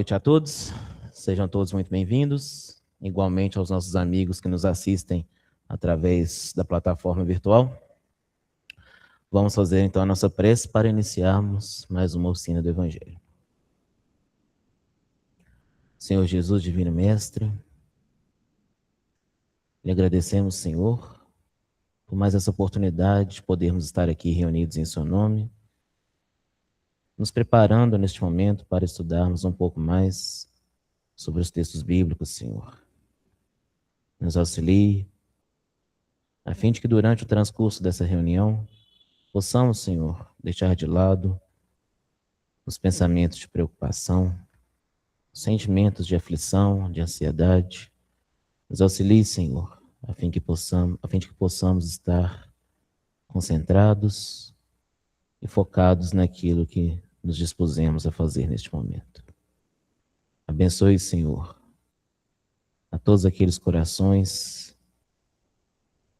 noite a todos, sejam todos muito bem-vindos, igualmente aos nossos amigos que nos assistem através da plataforma virtual. Vamos fazer então a nossa prece para iniciarmos mais uma oficina do Evangelho. Senhor Jesus, Divino Mestre, lhe agradecemos, Senhor, por mais essa oportunidade de podermos estar aqui reunidos em seu nome, nos preparando neste momento para estudarmos um pouco mais sobre os textos bíblicos, Senhor. Nos auxilie, a fim de que durante o transcurso dessa reunião possamos, Senhor, deixar de lado os pensamentos de preocupação, os sentimentos de aflição, de ansiedade. Nos auxilie, Senhor, a fim de que possamos estar concentrados e focados naquilo que nos dispusemos a fazer neste momento. Abençoe, Senhor, a todos aqueles corações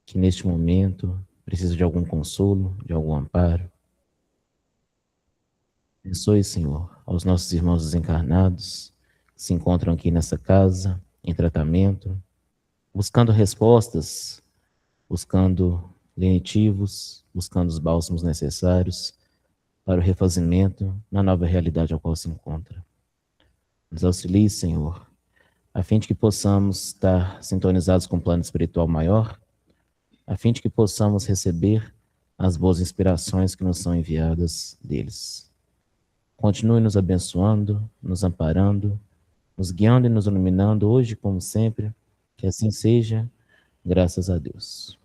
que neste momento precisam de algum consolo, de algum amparo. Abençoe, Senhor, aos nossos irmãos desencarnados que se encontram aqui nessa casa, em tratamento, buscando respostas, buscando lenitivos, buscando os bálsamos necessários para o refazimento na nova realidade ao qual se encontra. Nos auxilie, Senhor, a fim de que possamos estar sintonizados com o plano espiritual maior, a fim de que possamos receber as boas inspirações que nos são enviadas deles. Continue nos abençoando, nos amparando, nos guiando e nos iluminando hoje como sempre, que assim seja, graças a Deus.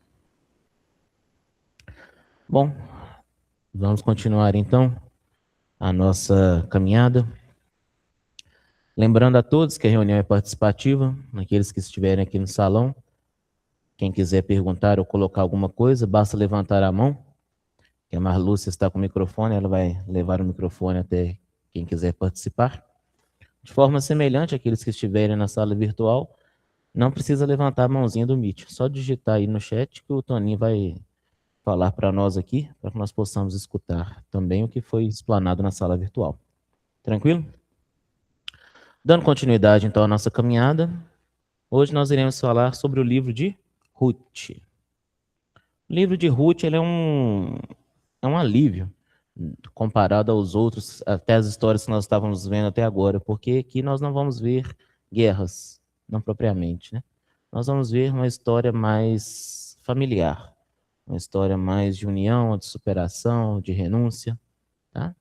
Bom, vamos continuar então a nossa caminhada. Lembrando a todos que a reunião é participativa, aqueles que estiverem aqui no salão, quem quiser perguntar ou colocar alguma coisa, basta levantar a mão, que a Marlúcia está com o microfone, ela vai levar o microfone até quem quiser participar. De forma semelhante àqueles que estiverem na sala virtual, não precisa levantar a mãozinha do Meet, só digitar aí no chat que o Toninho vai falar para nós aqui, para que nós possamos escutar também o que foi explanado na sala virtual. Tranquilo? Dando continuidade, então, à nossa caminhada, hoje nós iremos falar sobre o livro de Ruth. O livro de Ruth ele é um alívio comparado aos outros, até as histórias que nós estávamos vendo até agora, porque aqui nós não vamos ver guerras, não propriamente, né? Nós vamos ver uma história mais familiar, uma história mais de união, de superação, de renúncia, tá?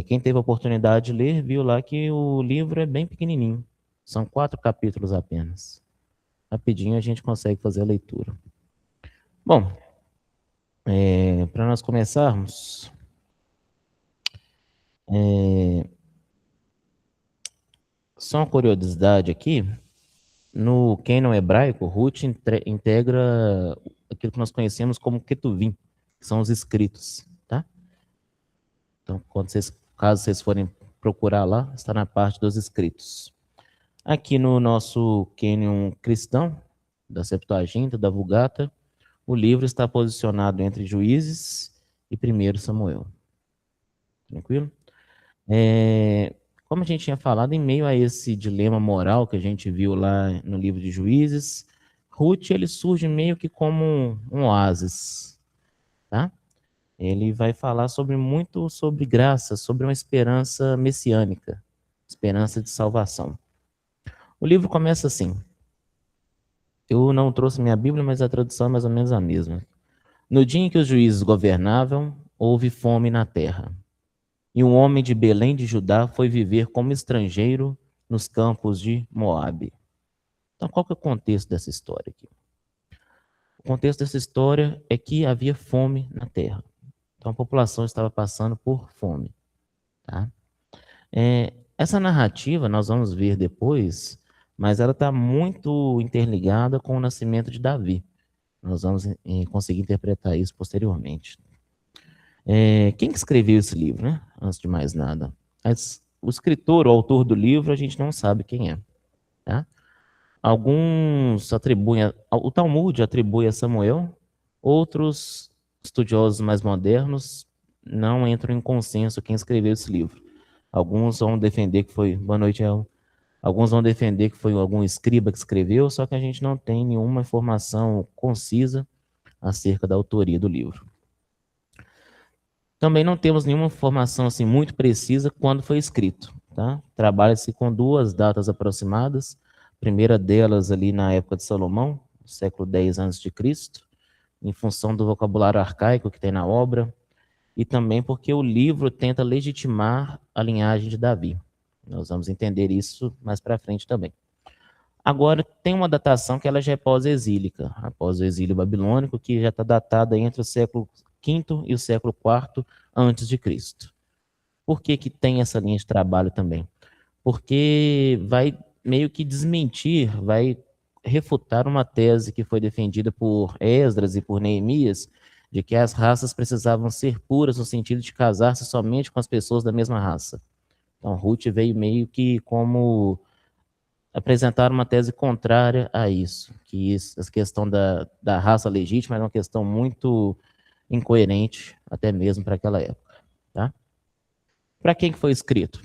Quem teve a oportunidade de ler, viu lá que o livro é bem pequenininho. São 4 capítulos apenas. Rapidinho a gente consegue fazer a leitura. Bom, para nós começarmos, só uma curiosidade aqui, no cânon hebraico, Ruth integra aquilo que nós conhecemos como Ketuvim, que são os escritos, tá? Então, caso vocês forem procurar lá, está na parte dos escritos. Aqui no nosso cânon cristão, da Septuaginta, da Vulgata, o livro está posicionado entre Juízes e 1 Samuel. Tranquilo? Como a gente tinha falado, em meio a esse dilema moral que a gente viu lá no livro de Juízes, Ruth ele surge meio que como um oásis, tá? Ele vai falar muito sobre graça, sobre uma esperança messiânica, esperança de salvação. O livro começa assim. Eu não trouxe minha Bíblia, mas a tradução é mais ou menos a mesma. No dia em que os juízes governavam, houve fome na terra. E um homem de Belém de Judá foi viver como estrangeiro nos campos de Moabe. Então, qual que é o contexto dessa história aqui? O contexto dessa história é que havia fome na terra. Então, a população estava passando por fome. Tá? Essa narrativa, nós vamos ver depois, mas ela está muito interligada com o nascimento de Davi. Nós vamos conseguir interpretar isso posteriormente. Quem que escreveu esse livro, né? Antes de mais nada. O escritor, o autor do livro, a gente não sabe quem é. Tá? Alguns atribuem, o Talmud atribui a Samuel, estudiosos mais modernos não entram em consenso quem escreveu esse livro. Alguns vão defender que foi... Boa noite, El. Alguns vão defender que foi algum escriba que escreveu, só que a gente não tem nenhuma informação concisa acerca da autoria do livro. Também não temos nenhuma informação assim, muito precisa quando foi escrito. Tá? Trabalha-se com duas datas aproximadas. A primeira delas ali na época de Salomão, século X a.C., em função do vocabulário arcaico que tem na obra, e também porque o livro tenta legitimar a linhagem de Davi. Nós vamos entender isso mais para frente também. Agora, tem uma datação que ela já é pós-exílica, após o exílio babilônico, que já está datada entre o século V e o século IV antes de Cristo. Por que que tem essa linha de trabalho também? Porque vai meio que desmentir, vai refutar uma tese que foi defendida por Esdras e por Neemias, de que as raças precisavam ser puras no sentido de casar-se somente com as pessoas da mesma raça. Então, Ruth veio meio que como apresentar uma tese contrária a isso, que essa questão da raça legítima era uma questão muito incoerente, até mesmo para aquela época. Tá? Para quem que foi escrito?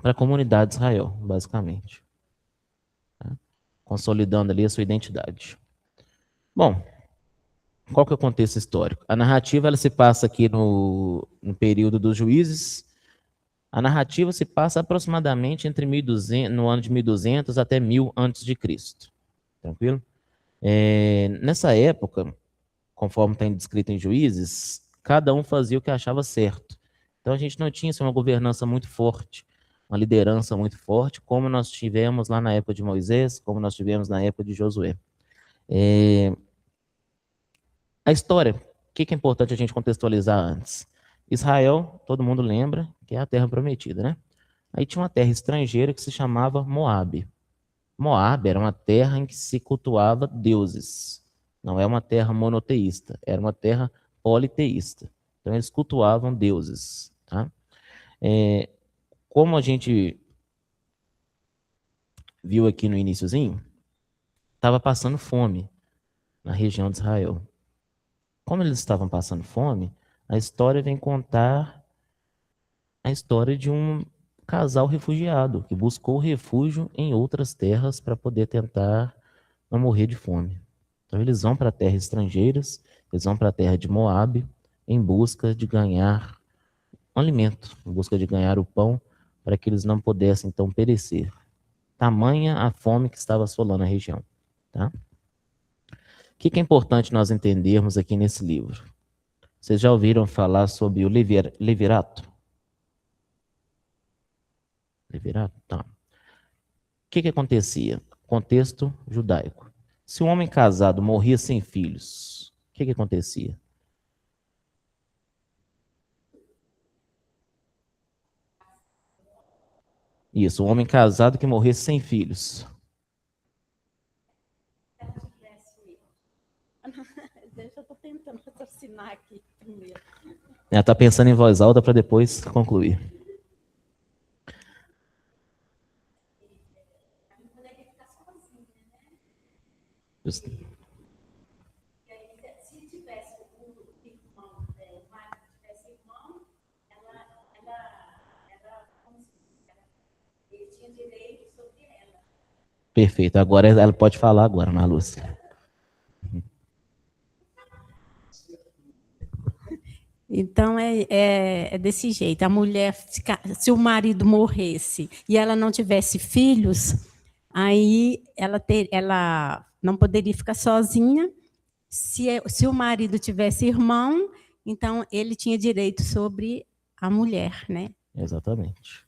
Para a comunidade de Israel, basicamente. Tá? Consolidando ali a sua identidade. Bom, qual que é o contexto histórico? A narrativa ela se passa aqui no período dos juízes. A narrativa se passa aproximadamente entre 1200, no ano de 1200 até 1000 antes de Cristo. Tranquilo? Nessa época, conforme está descrito em Juízes, cada um fazia o que achava certo. Então a gente não tinha assim, uma governança muito forte, uma liderança muito forte, como nós tivemos lá na época de Moisés, como nós tivemos na época de Josué. A história, o que é importante a gente contextualizar antes? Israel, todo mundo lembra, que é a terra prometida, né? Aí tinha uma terra estrangeira que se chamava Moabe. Moabe era uma terra em que se cultuava deuses. Não é uma terra monoteísta, era uma terra politeísta. Então eles cultuavam deuses. Tá? Como a gente viu aqui no iniciozinho, estava passando fome na região de Israel. Como eles estavam passando fome, a história vem contar a história de um casal refugiado que buscou refúgio em outras terras para poder tentar não morrer de fome. Então eles vão para terras estrangeiras, eles vão para a terra de Moabe em busca de ganhar um alimento, em busca de ganhar o pão para que eles não pudessem então perecer. Tamanha a fome que estava assolando a região. Tá? O que é importante nós entendermos aqui nesse livro? Vocês já ouviram falar sobre o levirato? Levirato? Tá. O que acontecia? Contexto judaico. Se um homem casado morria sem filhos, o que acontecia? Isso, um homem casado que morresse sem filhos. Deixa eu tô tentando raciocinar aqui primeiro. Ela está pensando em voz alta para depois concluir. Just... Perfeito. Agora ela pode falar agora, Marlúcia. Então é desse jeito. A mulher, se o marido morresse e ela não tivesse filhos, aí ela não poderia ficar sozinha. Se o marido tivesse irmão, então ele tinha direito sobre a mulher, né? Exatamente.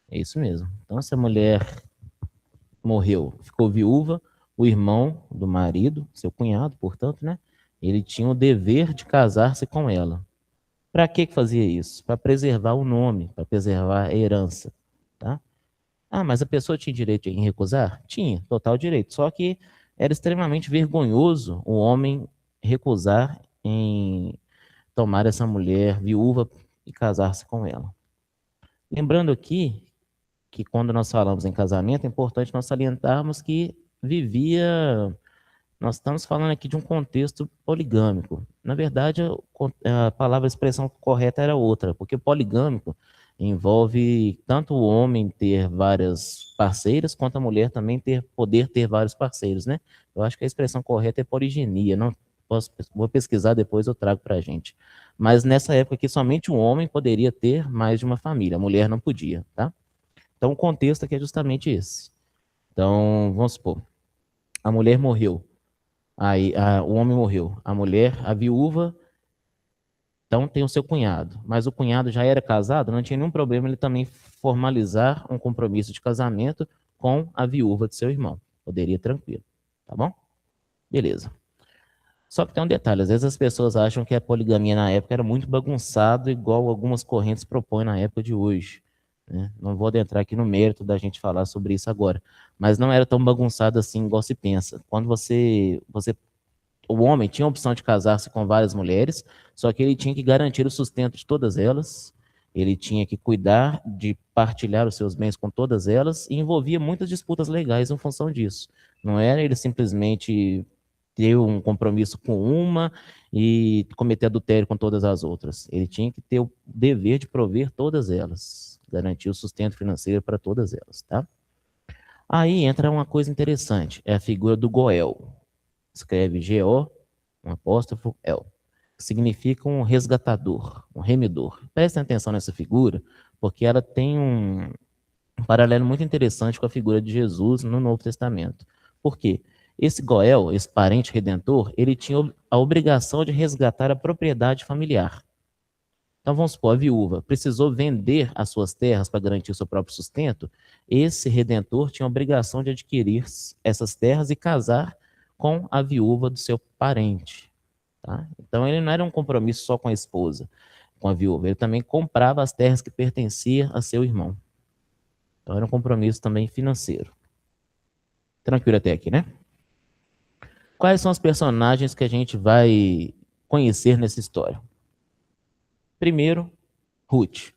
É isso mesmo. Então, se a mulher morreu, ficou viúva, o irmão do marido, seu cunhado, portanto, né? Ele tinha o dever de casar-se com ela. Para que fazia isso? Para preservar o nome, para preservar a herança. Tá? Ah, mas a pessoa tinha direito em recusar? Tinha, total direito. Só que era extremamente vergonhoso o homem recusar em tomar essa mulher viúva e casar-se com ela. Lembrando aqui que quando nós falamos em casamento, é importante nós salientarmos que nós estamos falando aqui de um contexto poligâmico. Na verdade, a palavra, a expressão correta era outra, porque poligâmico Envolve tanto o homem ter várias parceiras, quanto a mulher também poder ter vários parceiros, né? Eu acho que a expressão correta é poliginia, não vou pesquisar depois, eu trago para a gente. Mas nessa época aqui, somente um homem poderia ter mais de uma família, a mulher não podia, tá? Então o contexto aqui é justamente esse. Então, vamos supor, a mulher morreu, aí o homem morreu, a mulher, a viúva, então tem o seu cunhado, mas o cunhado já era casado, não tinha nenhum problema ele também formalizar um compromisso de casamento com a viúva de seu irmão. Poderia tranquilo, tá bom? Beleza. Só que tem um detalhe, às vezes as pessoas acham que a poligamia na época era muito bagunçado, igual algumas correntes propõem na época de hoje, né? Não vou adentrar aqui no mérito da gente falar sobre isso agora, mas não era tão bagunçado assim, igual se pensa. Quando o homem tinha a opção de casar-se com várias mulheres, só que ele tinha que garantir o sustento de todas elas, ele tinha que cuidar de partilhar os seus bens com todas elas, e envolvia muitas disputas legais em função disso. Não era ele simplesmente ter um compromisso com uma e cometer adultério com todas as outras. Ele tinha que ter o dever de prover todas elas, garantir o sustento financeiro para todas elas, tá? Aí entra uma coisa interessante, é a figura do Goel. Escreve G-O, um apóstrofo, El. Significa um resgatador, um remidor. Prestem atenção nessa figura, porque ela tem um paralelo muito interessante com a figura de Jesus no Novo Testamento. Por quê? Esse Goel, esse parente redentor, ele tinha a obrigação de resgatar a propriedade familiar. Então vamos supor, a viúva precisou vender as suas terras para garantir o seu próprio sustento, esse redentor tinha a obrigação de adquirir essas terras e casar com a viúva do seu parente. Tá? Então ele não era um compromisso só com a esposa, com a viúva, ele também comprava as terras que pertenciam a seu irmão. Então era um compromisso também financeiro. Tranquilo até aqui, né? Quais são os personagens que a gente vai conhecer nessa história? Primeiro, Ruth.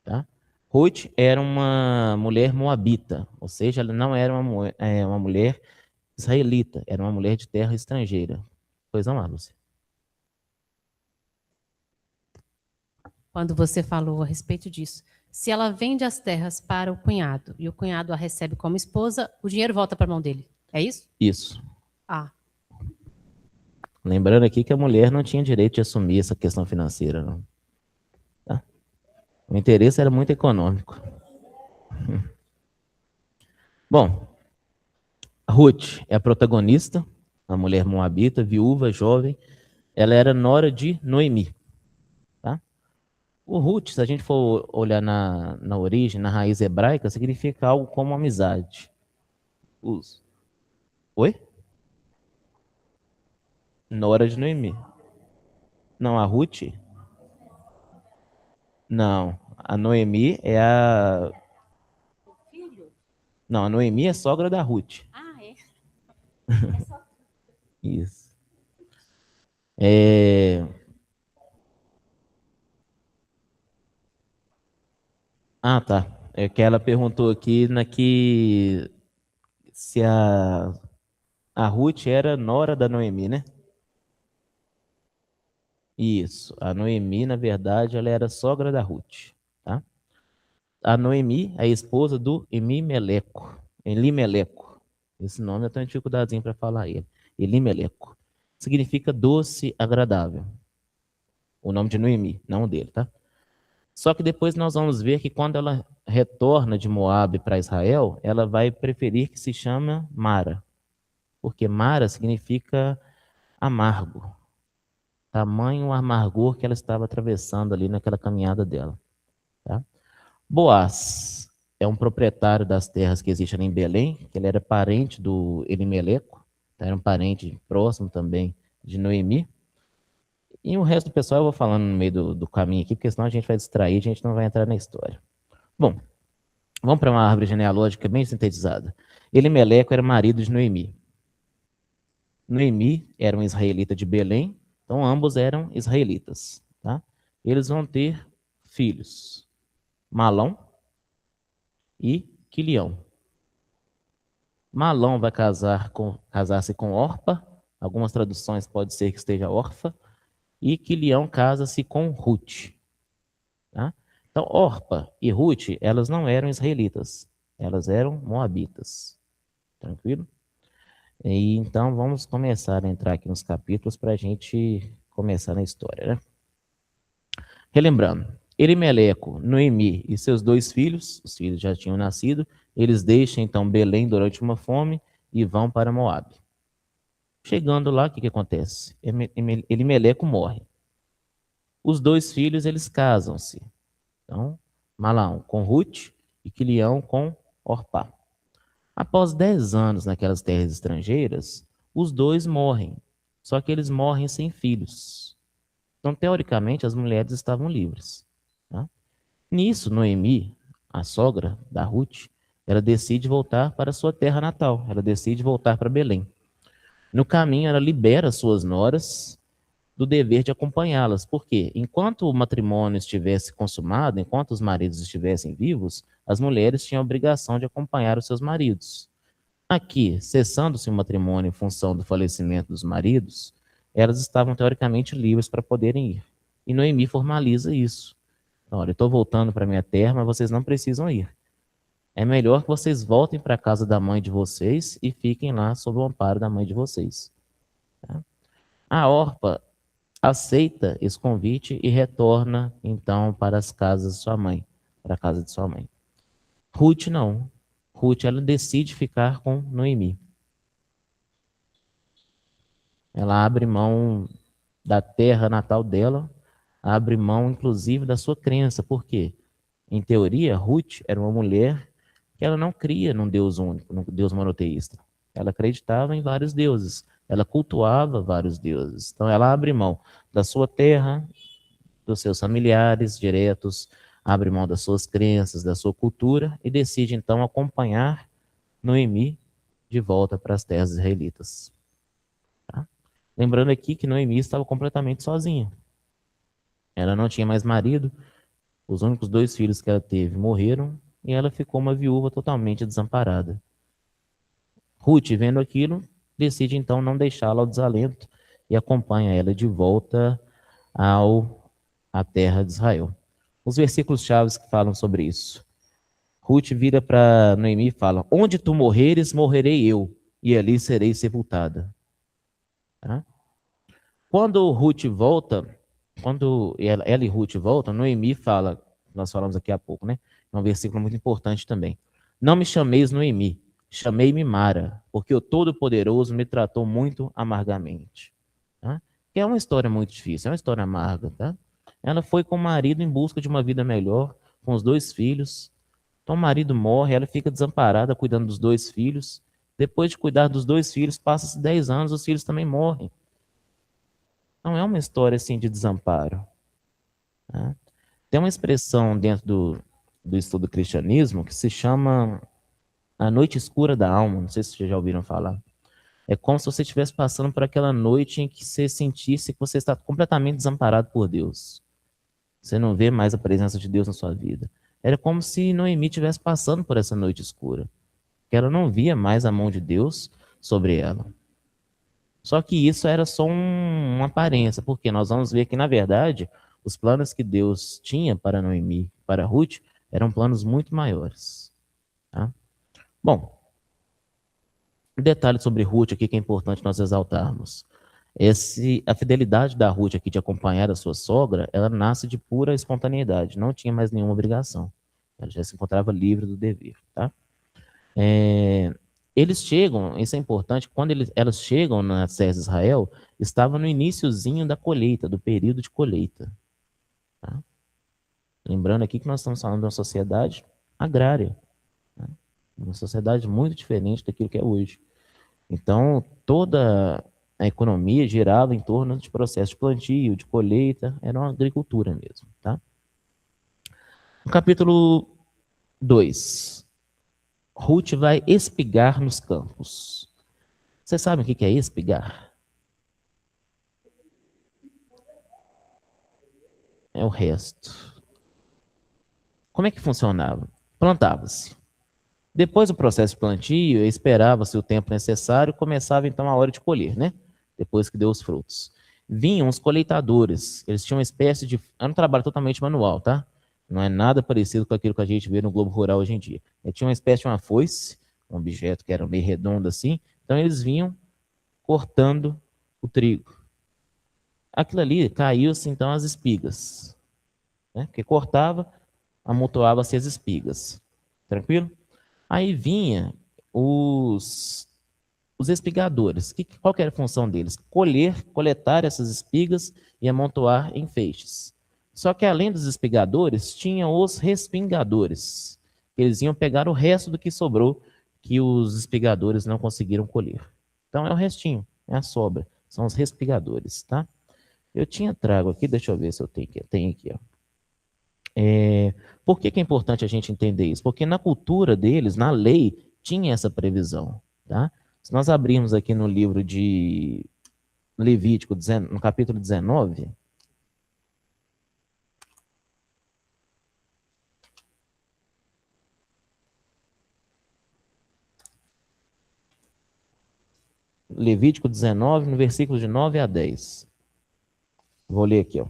Tá? Ruth era uma mulher moabita, ou seja, ela não era uma mulher israelita, era uma mulher de terra estrangeira. Pois não, Lúcia? Quando você falou a respeito disso, se ela vende as terras para o cunhado e o cunhado a recebe como esposa, o dinheiro volta para a mão dele. É isso? Isso. Ah, Lembrando aqui que a mulher não tinha direito de assumir essa questão financeira, não. Tá? O interesse era muito econômico. Bom, a Ruth é a protagonista, a mulher moabita, viúva, jovem. Ela era nora de Noemi. Tá? O Ruth, se a gente for olhar na origem, na raiz hebraica, significa algo como amizade. Oi? Nora de Noemi. Não, a Ruth? Não, a Noemi é a... Não, a Noemi é sogra da Ruth. ah é? Isso. Ah, tá. É que ela perguntou aqui se a Ruth era nora da Noemi, né? Isso. A Noemi, na verdade, ela era sogra da Ruth, tá? A Noemi é a esposa do Elimeleco. Elimeleco. Esse nome eu tenho dificuldadezinha para falar ele. Elimeleco. Significa doce, agradável. O nome de Noemi, não dele, tá? Só que depois nós vamos ver que quando ela retorna de Moabe para Israel, ela vai preferir que se chama Mara. Porque Mara significa amargo. Tamanho amargor que ela estava atravessando ali naquela caminhada dela. Tá? Boaz é um proprietário das terras que existem ali em Belém, que ele era parente do Elimeleco, tá? Era um parente próximo também de Noemi. E o resto do pessoal eu vou falando no meio do caminho aqui, porque senão a gente vai distrair, a gente não vai entrar na história. Bom, vamos para uma árvore genealógica bem sintetizada. Elimeleco era marido de Noemi. Noemi era um israelita de Belém, então ambos eram israelitas. Tá? Eles vão ter filhos, Malão e Quilião. Malão vai casar-se com Orpa, algumas traduções pode ser que esteja órfã, e Quilião casa-se com Ruth. Tá? Então, Orpa e Ruth, elas não eram israelitas, elas eram moabitas. Tranquilo? E então, vamos começar a entrar aqui nos capítulos para a gente começar na história, né? Relembrando, Elimeleco, Noemi e seus 2 filhos, os filhos já tinham nascido, eles deixam então Belém durante uma fome e vão para Moabe. Chegando lá, o que acontece? Elimeleco morre. Os 2 filhos, eles casam-se. Então, Malaão com Ruth e Quilião com Orpá. Após 10 anos naquelas terras estrangeiras, os 2 morrem. Só que eles morrem sem filhos. Então, teoricamente, as mulheres estavam livres. Tá? Nisso, Noemi, a sogra da Ruth, ela decide voltar para a sua terra natal. Ela decide voltar para Belém. No caminho, ela libera suas noras do dever de acompanhá-las. Porque enquanto o matrimônio estivesse consumado, enquanto os maridos estivessem vivos, as mulheres tinham a obrigação de acompanhar os seus maridos. Aqui, cessando-se o matrimônio em função do falecimento dos maridos, elas estavam teoricamente livres para poderem ir. E Noemi formaliza isso. Então, olha, eu estou voltando para minha terra, mas vocês não precisam ir. É melhor que vocês voltem para a casa da mãe de vocês e fiquem lá sob o amparo da mãe de vocês. Tá? A Orpa aceita esse convite e retorna, então, para as casas de sua mãe, para a casa de sua mãe. Ruth não. Ruth, ela decide ficar com Noemi. Ela abre mão da terra natal dela, abre mão, inclusive, da sua crença. Por quê? Em teoria, Ruth era uma mulher que ela não cria num Deus único, num Deus monoteísta. Ela acreditava em vários deuses. Ela cultuava vários deuses. Então, ela abre mão da sua terra, dos seus familiares diretos, abre mão das suas crenças, da sua cultura e decide, então, acompanhar Noemi de volta para as terras israelitas. Tá? Lembrando aqui que Noemi estava completamente sozinha. Ela não tinha mais marido, os únicos 2 filhos que ela teve morreram e ela ficou uma viúva totalmente desamparada. Ruth, vendo aquilo, decide então não deixá-la ao desalento e acompanha ela de volta à terra de Israel. Os versículos chaves que falam sobre isso. Ruth vira para Noemi e fala: onde tu morreres, morrerei eu, e ali serei sepultada. Tá? Quando Ruth volta, quando ela e Ruth voltam, Noemi fala, nós falamos aqui há pouco, né? É um versículo muito importante também. Não me chameis Noemi, chamei-me Mara, porque o Todo-Poderoso me tratou muito amargamente. Tá? Que é uma história muito difícil, é uma história amarga, tá? Ela foi com o marido em busca de uma vida melhor, com os 2 filhos. Então o marido morre, ela fica desamparada cuidando dos 2 filhos. Depois de cuidar dos 2 filhos, passa-se 10 anos, os filhos também morrem. Não é uma história assim de desamparo. Tá? Tem uma expressão dentro do estudo do cristianismo que se chama a noite escura da alma. Não sei se vocês já ouviram falar. É como se você estivesse passando por aquela noite em que você sentisse que você está completamente desamparado por Deus. Você não vê mais a presença de Deus na sua vida. Era como se Noemi estivesse passando por essa noite escura. Que ela não via mais a mão de Deus sobre ela. Só que isso era só uma aparência, porque nós vamos ver que, na verdade, os planos que Deus tinha para Noemi, para Ruth, eram planos muito maiores. Tá? Bom, um detalhe sobre Ruth aqui que é importante nós exaltarmos. A fidelidade da Ruth aqui de acompanhar a sua sogra, ela nasce de pura espontaneidade, não tinha mais nenhuma obrigação. Ela já se encontrava livre do dever. Tá? Eles chegam, isso é importante, quando elas chegam nas terras de Israel, estava no iniciozinho da colheita, do período de colheita. Tá? Lembrando aqui que nós estamos falando de uma sociedade agrária, tá? Uma sociedade muito diferente daquilo que é hoje. Então, toda a economia girava em torno de processo de plantio, de colheita, era uma agricultura mesmo. Tá? No capítulo 2, Ruth vai espigar nos campos. Vocês sabem o que é espigar? É o resto. Como é que funcionava? Plantava-se. Depois do processo de plantio, esperava-se o tempo necessário, começava então a hora de colher, né? Depois que deu os frutos. Vinham os coletadores, eles tinham uma espécie de... Era um trabalho totalmente manual, tá? Não é nada parecido com aquilo que a gente vê no Globo Rural hoje em dia. Ele tinha uma espécie de uma foice, um objeto que era meio redondo assim, então eles vinham cortando o trigo. Aquilo ali caiu-se então as espigas, né? Porque cortava, amontoava-se as espigas. Tranquilo? Aí vinha os espigadores. Qual que era a função deles? Coletar essas espigas e amontoar em feixes. Só que além dos espigadores, tinha os respingadores. Eles iam pegar o resto do que sobrou, que os espigadores não conseguiram colher. Então é o restinho, é a sobra. São os respigadores, tá? Eu tinha trago aqui, deixa eu ver se eu tenho aqui. Tem aqui, ó. Por que é importante a gente entender isso? Porque na cultura deles, na lei, tinha essa previsão, tá? Se nós abrirmos aqui no livro de Levítico, no capítulo 19, Levítico 19, no versículo de 9 a 10. Vou ler aqui, ó.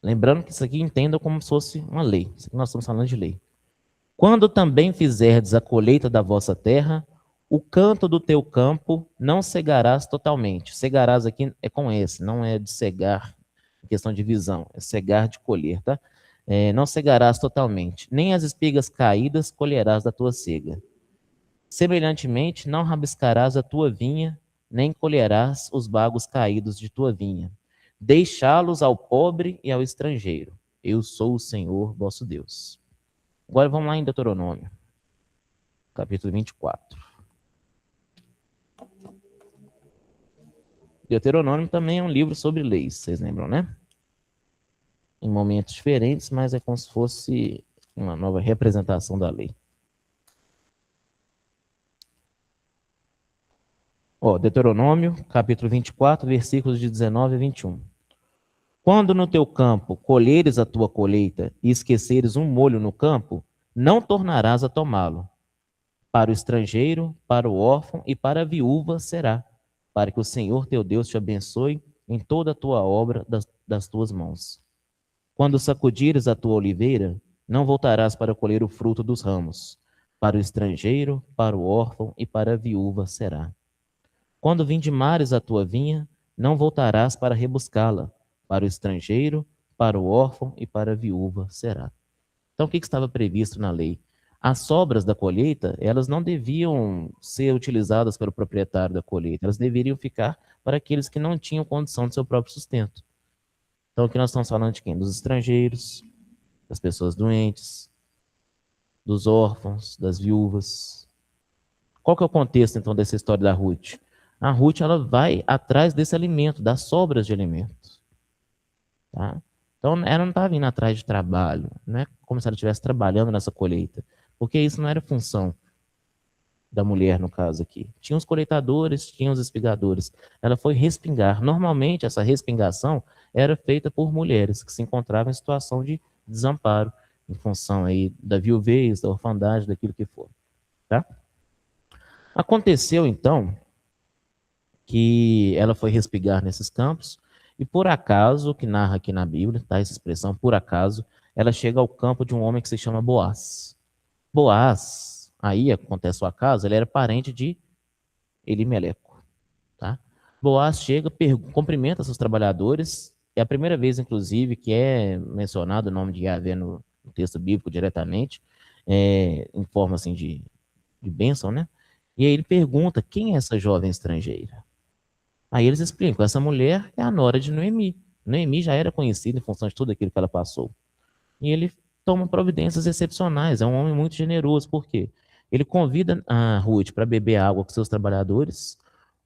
Lembrando que isso aqui entenda como se fosse uma lei. Isso aqui nós estamos falando de lei. Quando também fizerdes a colheita da vossa terra, o canto do teu campo não cegarás totalmente. Cegarás aqui é com esse, não é de cegar, em questão de visão, é cegar de colher, tá? Não cegarás totalmente, nem as espigas caídas colherás da tua cega. Semelhantemente, não rabiscarás a tua vinha, nem colherás os bagos caídos de tua vinha. Deixá-los ao pobre e ao estrangeiro. Eu sou o Senhor vosso Deus. Agora vamos lá em Deuteronômio, capítulo 24. Deuteronômio também é um livro sobre leis, vocês lembram, né? Em momentos diferentes, mas é como se fosse uma nova representação da lei. Deuteronômio, capítulo 24, versículos de 19 a 21. Quando no teu campo colheres a tua colheita e esqueceres um molho no campo, não tornarás a tomá-lo. Para o estrangeiro, para o órfão e para a viúva será, para que o Senhor teu Deus te abençoe em toda a tua obra das tuas mãos. Quando sacudires a tua oliveira, não voltarás para colher o fruto dos ramos. Para o estrangeiro, para o órfão e para a viúva será. Quando vindimares a tua vinha, não voltarás para rebuscá-la. Para o estrangeiro, para o órfão e para a viúva será. Então, o que estava previsto na lei? As sobras da colheita, elas não deviam ser utilizadas pelo proprietário da colheita, elas deveriam ficar para aqueles que não tinham condição de seu próprio sustento. Então, aqui nós estamos falando de quem? Dos estrangeiros, das pessoas doentes, dos órfãos, das viúvas. Qual que é o contexto, então, dessa história da Ruth? A Ruth, ela vai atrás desse alimento, das sobras de alimento. Tá? Então, ela não estava vindo atrás de trabalho, não é como se ela estivesse trabalhando nessa colheita, porque isso não era função da mulher, no caso aqui. Tinha os coletadores, tinha os espigadores. Ela foi respingar. Normalmente, essa respingação era feita por mulheres que se encontravam em situação de desamparo, em função aí da viuvez, da orfandade, daquilo que for. Tá? Aconteceu, então, que ela foi respigar nesses campos, e por acaso, que narra aqui na Bíblia, tá, essa expressão, por acaso, ela chega ao campo de um homem que se chama Boaz. Boaz, aí acontece o acaso, ele era parente de Elimeleco. Tá? Boaz chega, cumprimenta seus trabalhadores, é a primeira vez, inclusive, que é mencionado o nome de Yahvé no texto bíblico diretamente, em forma assim de bênção, né? E aí ele pergunta, quem é essa jovem estrangeira? Aí eles explicam, essa mulher é a nora de Noemi. Noemi já era conhecida em função de tudo aquilo que ela passou. E ele toma providências excepcionais, é um homem muito generoso, por quê? Ele convida a Ruth para beber água com seus trabalhadores,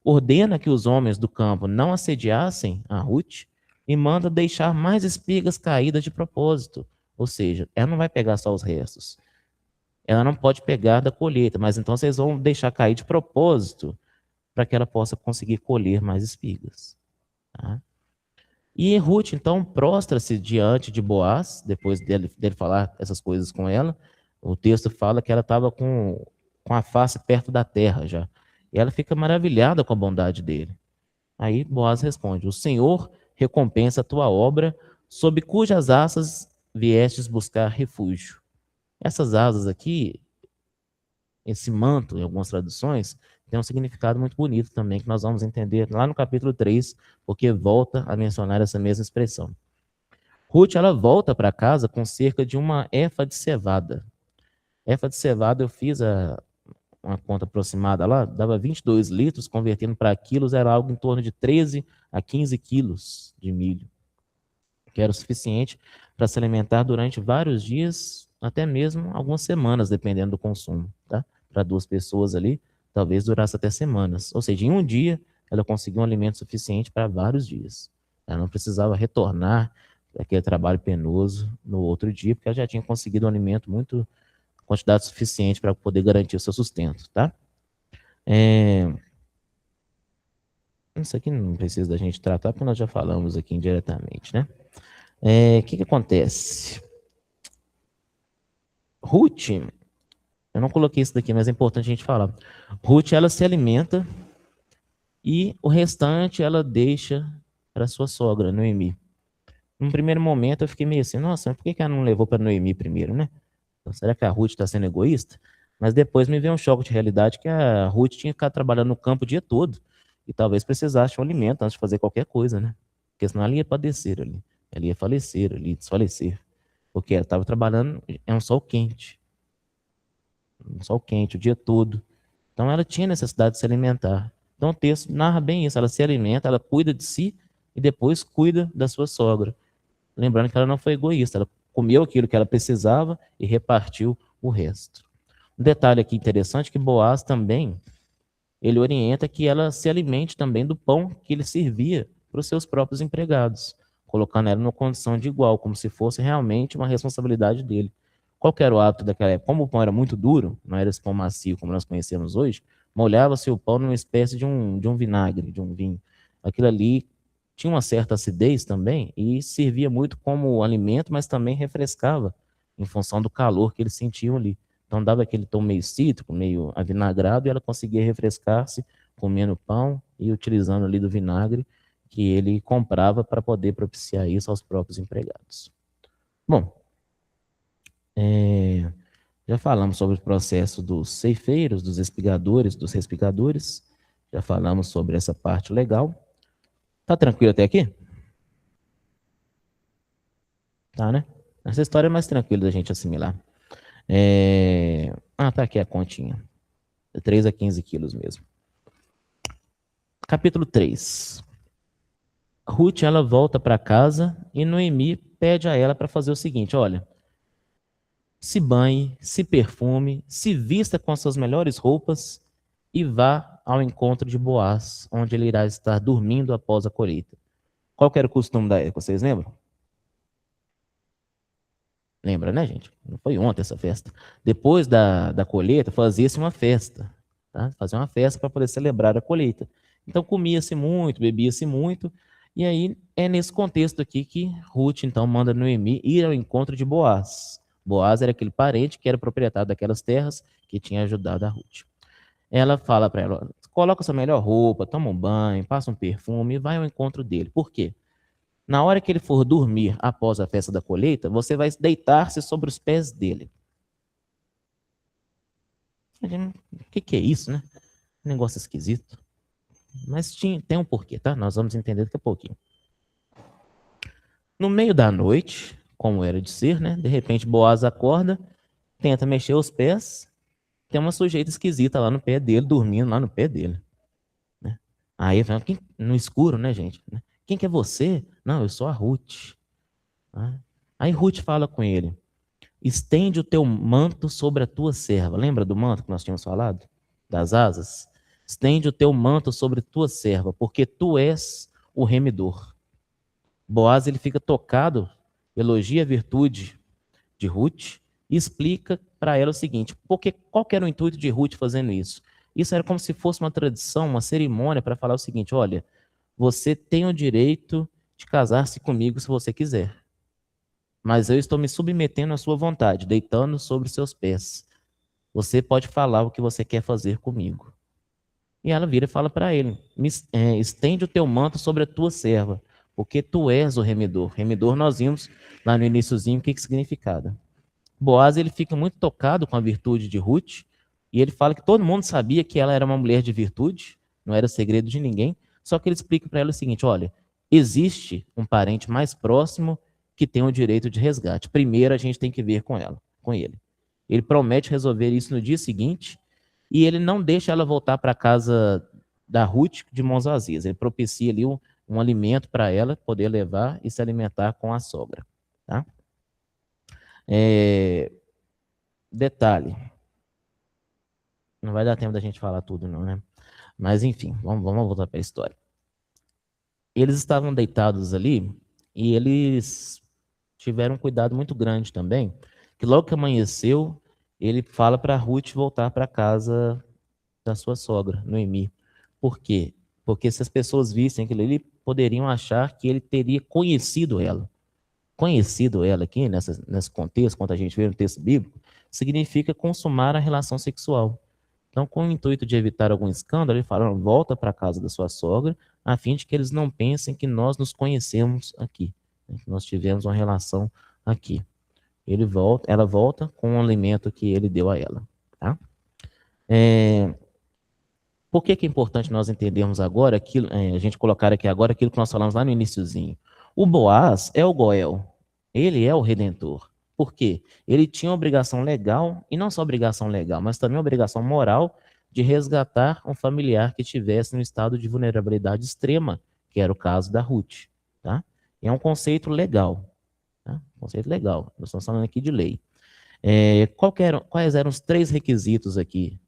ordena que os homens do campo não assediassem a Ruth e manda deixar mais espigas caídas de propósito. Ou seja, ela não vai pegar só os restos. Ela não pode pegar da colheita, mas então vocês vão deixar cair de propósito para que ela possa conseguir colher mais espigas. Tá? E Ruth, então, prostra-se diante de Boaz, depois dele falar essas coisas com ela. O texto fala que ela estava com a face perto da terra já. E ela fica maravilhada com a bondade dele. Aí Boaz responde, o Senhor recompensa a tua obra, sob cujas asas viestes buscar refúgio. Essas asas aqui, esse manto, em algumas traduções, tem um significado muito bonito também, que nós vamos entender lá no capítulo 3, porque volta a mencionar essa mesma expressão. Ruth, ela volta para casa com cerca de uma efa de cevada. Efa de cevada, eu fiz uma conta aproximada lá, dava 22 litros, convertendo para quilos, era algo em torno de 13 a 15 quilos de milho, que era o suficiente para se alimentar durante vários dias, até mesmo algumas semanas, dependendo do consumo, tá? Para 2 pessoas ali, talvez durasse até semanas. Ou seja, em um dia, ela conseguiu um alimento suficiente para vários dias. Ela não precisava retornar aquele trabalho penoso no outro dia, porque ela já tinha conseguido um alimento muito, quantidade suficiente para poder garantir o seu sustento, tá? Isso aqui não precisa da gente tratar, porque nós já falamos aqui indiretamente, né? O que acontece? Ruth, eu não coloquei isso daqui, mas é importante a gente falar. Ruth, ela se alimenta e o restante ela deixa para sua sogra, Noemi. Num primeiro momento eu fiquei meio assim, nossa, mas por que ela não levou para Noemi primeiro, né? Então, será que a Ruth está sendo egoísta? Mas depois me veio um choque de realidade que a Ruth tinha que ficar trabalhando no campo o dia todo e talvez precisasse de um alimento antes de fazer qualquer coisa, né? Porque senão ela ia padecer ali, ela ia falecer ali, desfalecer. Porque ela estava trabalhando, é um sol quente o dia todo. Então ela tinha necessidade de se alimentar. Então o texto narra bem isso, ela se alimenta, ela cuida de si e depois cuida da sua sogra. Lembrando que ela não foi egoísta, ela comeu aquilo que ela precisava e repartiu o resto. Um detalhe aqui interessante é que Boaz também, ele orienta que ela se alimente também do pão que ele servia para os seus próprios empregados, colocando ela numa condição de igual, como se fosse realmente uma responsabilidade dele. Qual que era o hábito daquela época? Como o pão era muito duro, não era esse pão macio como nós conhecemos hoje, molhava-se o pão numa espécie de um vinagre, de um vinho. Aquilo ali tinha uma certa acidez também e servia muito como alimento, mas também refrescava em função do calor que eles sentiam ali. Então dava aquele tom meio cítrico, meio avinagrado, e ela conseguia refrescar-se comendo pão e utilizando ali do vinagre que ele comprava para poder propiciar isso aos próprios empregados. Bom, já falamos sobre o processo dos ceifeiros, dos espigadores, dos respigadores, já falamos sobre essa parte legal. Tá tranquilo até aqui? Tá, né? Essa história é mais tranquila da gente assimilar. Tá aqui a continha. 3 a 15 quilos mesmo. Capítulo 3. Ruth, ela volta para casa e Noemi pede a ela para fazer o seguinte, olha, se banhe, se perfume, se vista com as suas melhores roupas e vá ao encontro de Boaz, onde ele irá estar dormindo após a colheita. Qual que era o costume da época, vocês lembram? Lembra, né, gente? Não foi ontem essa festa. Depois da colheita, fazia-se uma festa. Tá? Fazia uma festa para poder celebrar a colheita. Então, comia-se muito, bebia-se muito. E aí, é nesse contexto aqui que Ruth, então, manda Noemi ir ao encontro de Boaz. Boaz era aquele parente que era proprietário daquelas terras que tinha ajudado a Ruth. Ela fala para ela, coloca sua melhor roupa, toma um banho, passa um perfume e vai ao encontro dele. Por quê? Na hora que ele for dormir após a festa da colheita, você vai deitar-se sobre os pés dele. O que é isso, né? Um negócio esquisito. Mas tem um porquê, tá? Nós vamos entender daqui a pouquinho. No meio da noite, como era de ser, né? De repente, Boaz acorda, tenta mexer os pés, tem uma sujeita esquisita lá no pé dele, dormindo lá no pé dele. Né? Aí, no escuro, né, gente? Quem que é você? Não, eu sou a Ruth. Aí Ruth fala com ele, estende o teu manto sobre a tua serva. Lembra do manto que nós tínhamos falado? Das asas? Estende o teu manto sobre a tua serva, porque tu és o remidor. Boaz, ele fica tocado, elogia a virtude de Ruth e explica para ela o seguinte, porque qual que era o intuito de Ruth fazendo isso? Isso era como se fosse uma tradição, uma cerimônia para falar o seguinte, olha, você tem o direito de casar-se comigo se você quiser. Mas eu estou me submetendo à sua vontade, deitando sobre os seus pés. Você pode falar o que você quer fazer comigo. E ela vira e fala para ele, estende o teu manto sobre a tua serva, porque tu és o remidor. Remidor nós vimos lá no iniciozinho o que significava. Boaz, ele fica muito tocado com a virtude de Ruth, e ele fala que todo mundo sabia que ela era uma mulher de virtude, não era segredo de ninguém, só que ele explica para ela o seguinte, olha, existe um parente mais próximo que tem o direito de resgate. Primeiro a gente tem que ver com ela, com ele. Ele promete resolver isso no dia seguinte, e ele não deixa ela voltar para a casa da Ruth de mãos vazias. Ele propicia ali um alimento para ela poder levar e se alimentar com a sogra. Tá? Detalhe. Não vai dar tempo da gente falar tudo, não, né? Mas, enfim, vamos voltar para a história. Eles estavam deitados ali e eles tiveram um cuidado muito grande também, que logo que amanheceu, ele fala para Ruth voltar para casa da sua sogra, Noemi. Por quê? Porque se as pessoas vissem aquilo ali, poderiam achar que ele teria conhecido ela. Conhecido ela aqui, nesse contexto, quando a gente vê no texto bíblico, significa consumar a relação sexual. Então, com o intuito de evitar algum escândalo, ele fala, volta para a casa da sua sogra, a fim de que eles não pensem que nós nos conhecemos aqui, que nós tivemos uma relação aqui. Ela volta com o alimento que ele deu a ela. Tá? Por que é importante nós entendermos agora, a gente colocar aqui agora aquilo que nós falamos lá no iniciozinho? O Boaz é o Goel, ele é o Redentor. Por quê? Ele tinha uma obrigação legal, e não só obrigação legal, mas também uma obrigação moral de resgatar um familiar que estivesse em um estado de vulnerabilidade extrema, que era o caso da Ruth. Tá? E é um conceito legal. Tá? Conceito legal. Nós estamos falando aqui de lei. Quais eram os 3 requisitos aqui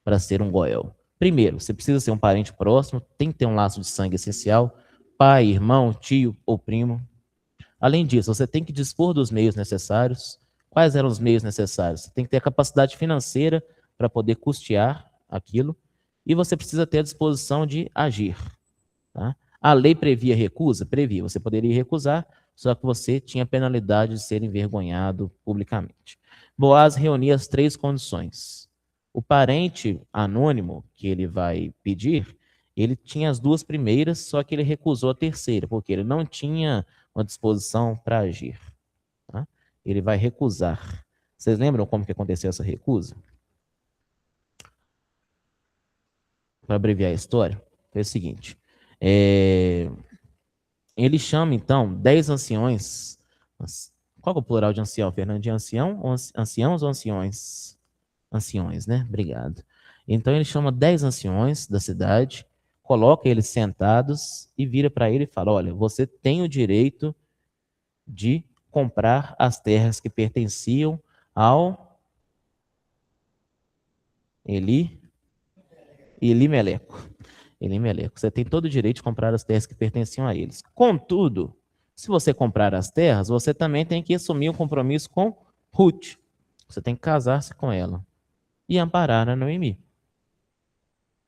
para ser um Goel? Primeiro, você precisa ser um parente próximo, tem que ter um laço de sangue essencial, pai, irmão, tio ou primo. Além disso, você tem que dispor dos meios necessários. Quais eram os meios necessários? Você tem que ter a capacidade financeira para poder custear aquilo e você precisa ter a disposição de agir. Tá? A lei previa recusa? Previa. Você poderia recusar, só que você tinha a penalidade de ser envergonhado publicamente. Boaz reunia as 3 condições. O parente anônimo que ele vai pedir, ele tinha as 2 primeiras, só que ele recusou a terceira, porque ele não tinha uma disposição para agir. Tá? Ele vai recusar. Vocês lembram como que aconteceu essa recusa? Para abreviar a história, foi o seguinte. Ele chama, então, 10 anciões. Qual é o plural de ancião, Fernando? De ancião, anciãos ou anciões? Anciões, né? Obrigado. Então, ele chama 10 anciões da cidade, coloca eles sentados e vira para ele e fala, olha, você tem o direito de comprar as terras que pertenciam ao Elimeleco. Você tem todo o direito de comprar as terras que pertenciam a eles. Contudo, se você comprar as terras, você também tem que assumir um compromisso com Ruth. Você tem que casar-se com ela e amparar a Noemi.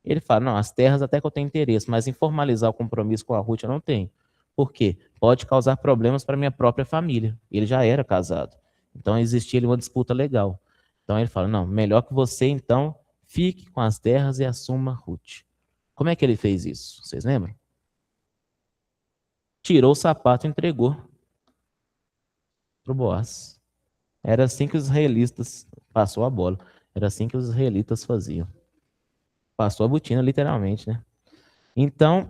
Ele fala, não, as terras até que eu tenho interesse, mas em formalizar o compromisso com a Ruth eu não tenho. Por quê? Pode causar problemas para minha própria família. Ele já era casado. Então existia ali uma disputa legal. Então ele fala, não, melhor que você então fique com as terras e assuma Ruth. Como é que ele fez isso? Vocês lembram? Tirou o sapato e entregou para o Boaz. Era assim que os israelitas, passou a bola, era assim que os israelitas faziam. Passou a botina, literalmente, né? Então,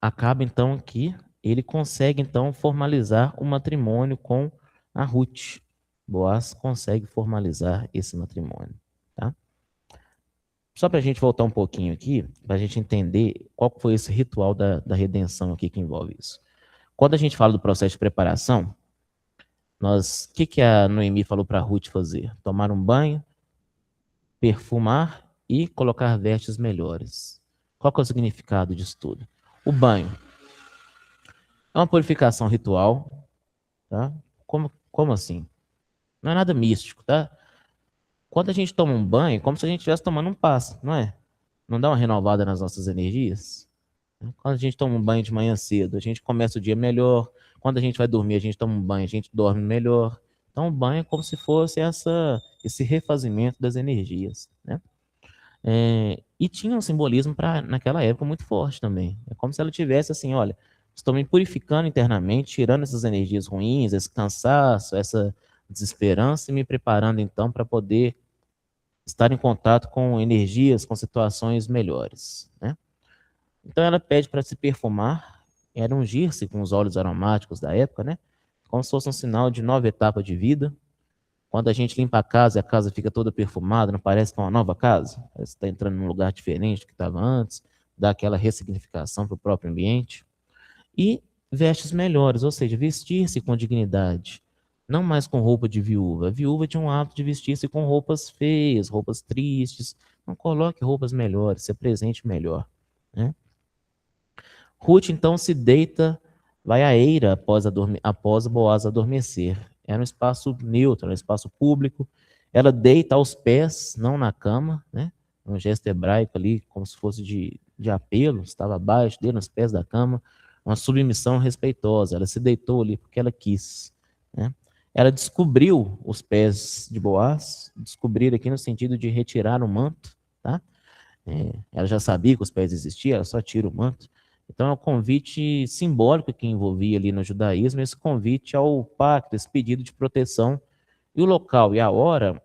acaba então que ele consegue então formalizar o matrimônio com a Ruth. Boaz consegue formalizar esse matrimônio, tá? Só para a gente voltar um pouquinho aqui, para a gente entender qual foi esse ritual da redenção aqui que envolve isso. Quando a gente fala do processo de preparação, o que a Noemi falou para Ruth fazer? Tomar um banho, perfumar e colocar vestes melhores. Qual que é o significado disso tudo? O banho é uma purificação ritual, tá? Como assim? Não é nada místico, tá? Quando a gente toma um banho, é como se a gente estivesse tomando um passe, não é? Não dá uma renovada nas nossas energias? Quando a gente toma um banho de manhã cedo, a gente começa o dia melhor. Quando a gente vai dormir, a gente toma um banho, a gente dorme melhor. Então, o banho é como se fosse esse refazimento das energias, né? E tinha um simbolismo naquela época muito forte também. É como se ela tivesse assim, olha, estou me purificando internamente, tirando essas energias ruins, esse cansaço, essa desesperança e me preparando então para poder estar em contato com energias, com situações melhores, né? Então ela pede para se perfumar, era ungir-se com os óleos aromáticos da época, né? Como se fosse um sinal de nova etapa de vida. Quando a gente limpa a casa e a casa fica toda perfumada, não parece que é uma nova casa? Parece que está entrando num lugar diferente do que estava antes, dá aquela ressignificação para o próprio ambiente. E vestes melhores, ou seja, vestir-se com dignidade. Não mais com roupa de viúva. A viúva tinha um hábito de vestir-se com roupas feias, roupas tristes. Não coloque roupas melhores, se apresente melhor, né? Ruth então se deita, vai à eira após Boaz adormecer. Era um espaço neutro, era um espaço público. Ela deita aos pés, não na cama, né? Um gesto hebraico ali, como se fosse de apelo, estava abaixo dele, nos pés da cama, uma submissão respeitosa. Ela se deitou ali porque ela quis, né? Ela descobriu os pés de Boaz, descobrir aqui no sentido de retirar o manto, tá? Ela já sabia que os pés existiam, ela só tira o manto. Então é um convite simbólico que envolvia ali no judaísmo, esse convite ao pacto, esse pedido de proteção. E o local e a hora,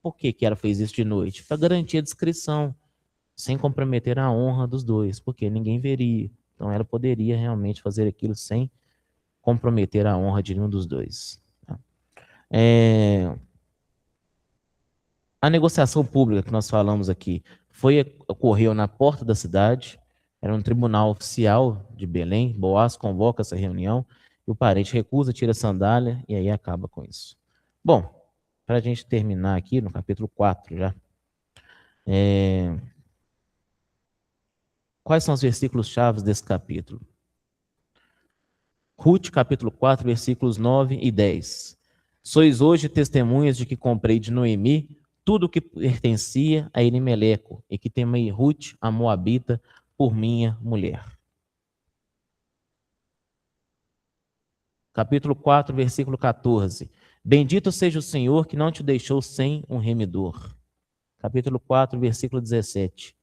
por que ela fez isso de noite? Para garantir a discrição, sem comprometer a honra dos dois, porque ninguém veria. Então ela poderia realmente fazer aquilo sem comprometer a honra de nenhum dos dois. A negociação pública que nós falamos aqui ocorreu na porta da cidade, era um tribunal oficial de Belém. Boaz convoca essa reunião e o parente recusa, tira a sandália e aí acaba com isso. Bom, para a gente terminar aqui no capítulo 4 já, quais são os versículos chaves desse capítulo? Ruth, capítulo 4, versículos 9 e 10. Sois hoje testemunhas de que comprei de Noemi tudo o que pertencia a Elimeleco, e que temei Ruth, a Moabita, por minha mulher. Capítulo 4, versículo 14. Bendito seja o Senhor que não te deixou sem um remidor. Capítulo 4, versículo 17.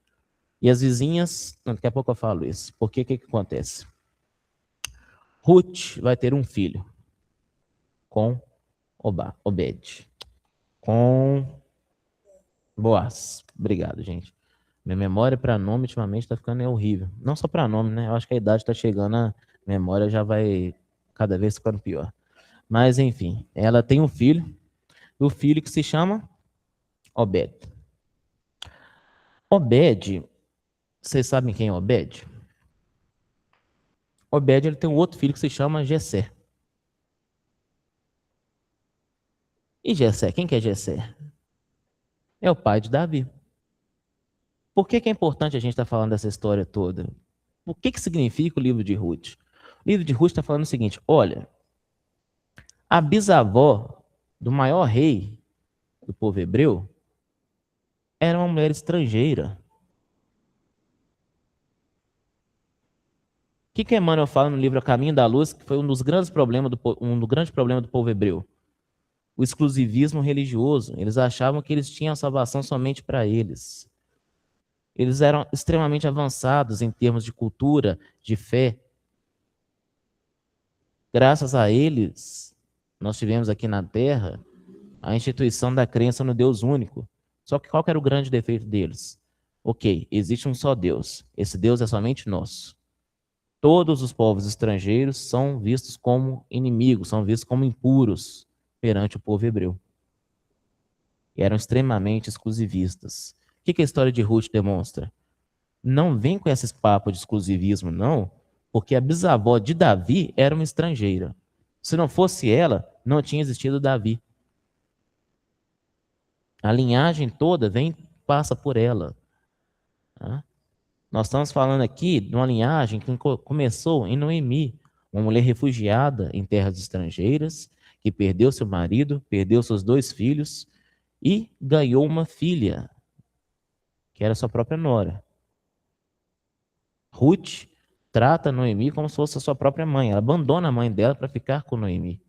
E as vizinhas, daqui a pouco eu falo isso, porque o que acontece? Ruth vai ter um filho com Obed, com Boaz. Obrigado, gente. Minha memória para nome ultimamente está ficando horrível. Não só para nome, né? Eu acho que a idade está chegando, a memória já vai cada vez ficando pior. Mas, enfim, ela tem um filho, o filho que se chama Obed. Obed, vocês sabem quem é Obed? Obed, ele tem um outro filho que se chama Jessé. E Jessé, quem que é Jessé? É o pai de Davi. Por que é importante a gente estar falando dessa história toda? O que significa o livro de Ruth? O livro de Ruth está falando o seguinte: olha, a bisavó do maior rei do povo hebreu era uma mulher estrangeira. O que Emmanuel fala no livro A Caminho da Luz, que foi um dos grandes problemas do povo hebreu? O exclusivismo religioso. Eles achavam que eles tinham a salvação somente para eles. Eles eram extremamente avançados em termos de cultura, de fé. Graças a eles, nós tivemos aqui na Terra a instituição da crença no Deus único. Só que qual que era o grande defeito deles? Ok, existe um só Deus. Esse Deus é somente nosso. Todos os povos estrangeiros são vistos como inimigos, são vistos como impuros perante o povo hebreu. E eram extremamente exclusivistas. O que a história de Ruth demonstra? Não vem com esses papos de exclusivismo, não, porque a bisavó de Davi era uma estrangeira. Se não fosse ela, não tinha existido Davi. A linhagem toda passa por ela. Tá? Nós estamos falando aqui de uma linhagem que começou em Noemi, uma mulher refugiada em terras estrangeiras, que perdeu seu marido, perdeu seus 2 filhos e ganhou uma filha, que era sua própria nora. Ruth trata Noemi como se fosse a sua própria mãe. Ela abandona a mãe dela para ficar com Noemi.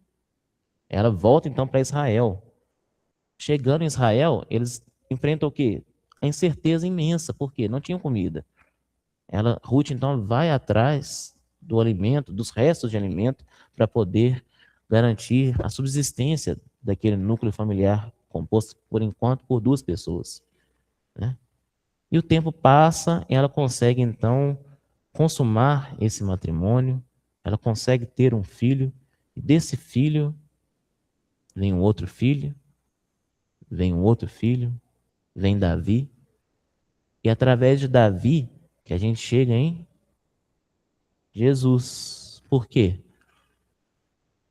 Ela volta então para Israel. Chegando em Israel, eles enfrentam o quê? a incerteza imensa, porque não tinha comida. Ruth, então, vai atrás do alimento, dos restos de alimento, para poder garantir a subsistência daquele núcleo familiar composto, por enquanto, por 2 pessoas, né? E o tempo passa, ela consegue, então, consumar esse matrimônio, ela consegue ter um filho, e desse filho vem um outro filho, vem um outro filho, vem Davi, e através de Davi que a gente chega em Jesus. Por quê?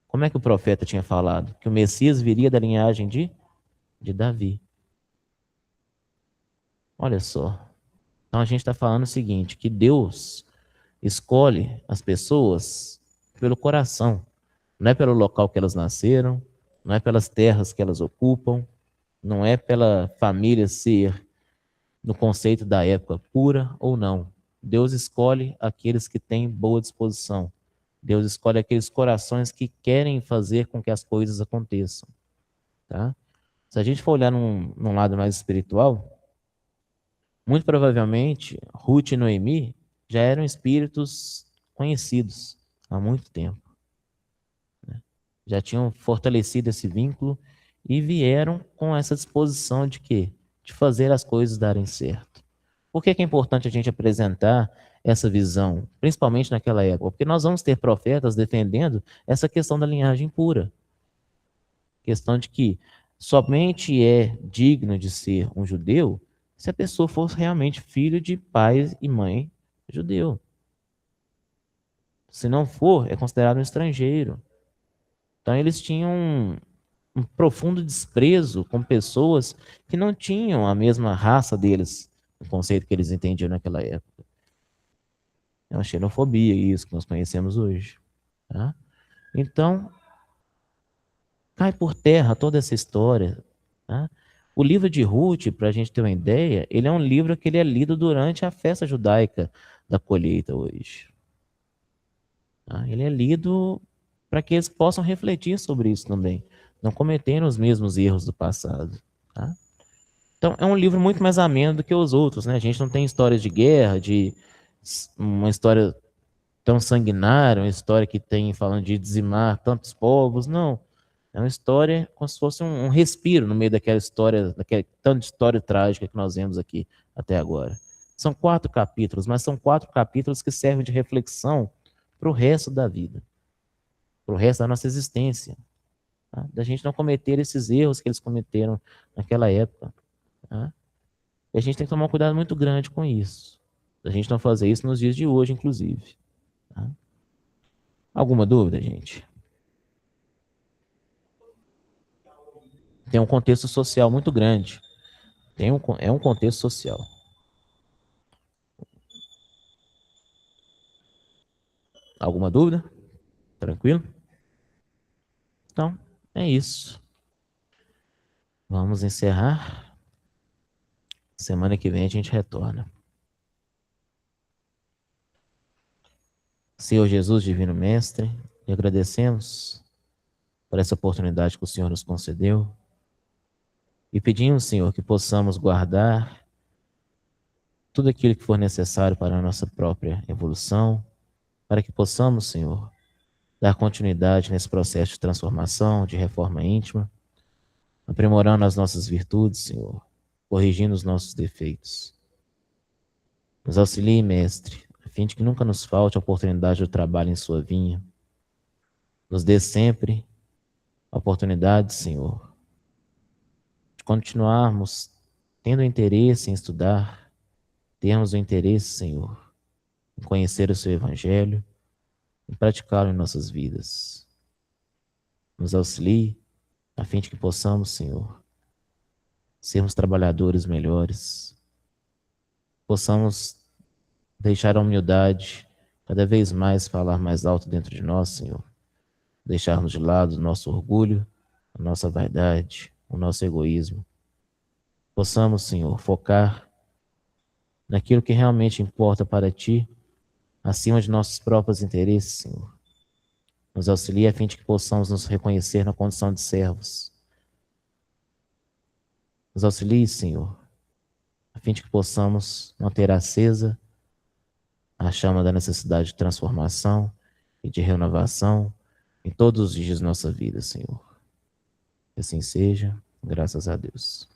Como é que o profeta tinha falado? Que o Messias viria da linhagem de Davi. Olha só. Então a gente está falando o seguinte, que Deus escolhe as pessoas pelo coração. Não é pelo local que elas nasceram, não é pelas terras que elas ocupam, não é pela família ser, no conceito da época, pura ou não. Deus escolhe aqueles que têm boa disposição. Deus escolhe aqueles corações que querem fazer com que as coisas aconteçam. Tá? Se a gente for olhar num lado mais espiritual, muito provavelmente Ruth e Noemi já eram espíritos conhecidos há muito tempo. Já tinham fortalecido esse vínculo e vieram com essa disposição de quê? De fazer as coisas darem certo. Por que é importante a gente apresentar essa visão, principalmente naquela época? Porque nós vamos ter profetas defendendo essa questão da linhagem pura. Questão de que somente é digno de ser um judeu se a pessoa fosse realmente filho de pai e mãe judeu. Se não for, é considerado um estrangeiro. Então eles tinham um profundo desprezo com pessoas que não tinham a mesma raça deles, o conceito que eles entendiam naquela época. É uma xenofobia isso que nós conhecemos hoje. Tá? Então, cai por terra toda essa história. Tá? O livro de Ruth, para a gente ter uma ideia, ele é um livro que ele é lido durante a festa judaica da colheita hoje. Tá? Ele é lido para que eles possam refletir sobre isso também, não cometendo os mesmos erros do passado. Tá? Então, é um livro muito mais ameno do que os outros, né? A gente não tem histórias de guerra, de uma história tão sanguinária, uma história que tem falando de dizimar tantos povos, não. É uma história como se fosse um respiro no meio daquela história, daquela tanta história trágica que nós vemos aqui até agora. São 4 capítulos, mas são 4 capítulos que servem de reflexão para o resto da vida, para o resto da nossa existência, tá? Da gente não cometer esses erros que eles cometeram naquela época. Tá? E a gente tem que tomar um cuidado muito grande com isso. A gente não fazer isso nos dias de hoje, inclusive. Tá? Alguma dúvida, gente? Tem um contexto social muito grande. É um contexto social. Alguma dúvida? Tranquilo? Então, é isso. Vamos encerrar. Semana que vem a gente retorna. Senhor Jesus, Divino Mestre, lhe agradecemos por essa oportunidade que o Senhor nos concedeu e pedimos, Senhor, que possamos guardar tudo aquilo que for necessário para a nossa própria evolução, para que possamos, Senhor, dar continuidade nesse processo de transformação, de reforma íntima, aprimorando as nossas virtudes, Senhor, corrigindo os nossos defeitos. Nos auxilie, Mestre, a fim de que nunca nos falte a oportunidade do trabalho em sua vinha. Nos dê sempre a oportunidade, Senhor, de continuarmos tendo interesse em estudar, termos o interesse, Senhor, em conhecer o seu Evangelho, em praticá-lo em nossas vidas. Nos auxilie, a fim de que possamos, Senhor, sermos trabalhadores melhores, possamos deixar a humildade cada vez mais falar mais alto dentro de nós, Senhor, deixarmos de lado o nosso orgulho, a nossa vaidade, o nosso egoísmo. Possamos, Senhor, focar naquilo que realmente importa para Ti, acima de nossos próprios interesses, Senhor. Nos auxilie a fim de que possamos nos reconhecer na condição de servos. Nos auxilie, Senhor, a fim fim de que possamos manter acesa a chama da necessidade de transformação e de renovação em todos os dias da nossa vida, Senhor. Que assim seja, graças a Deus.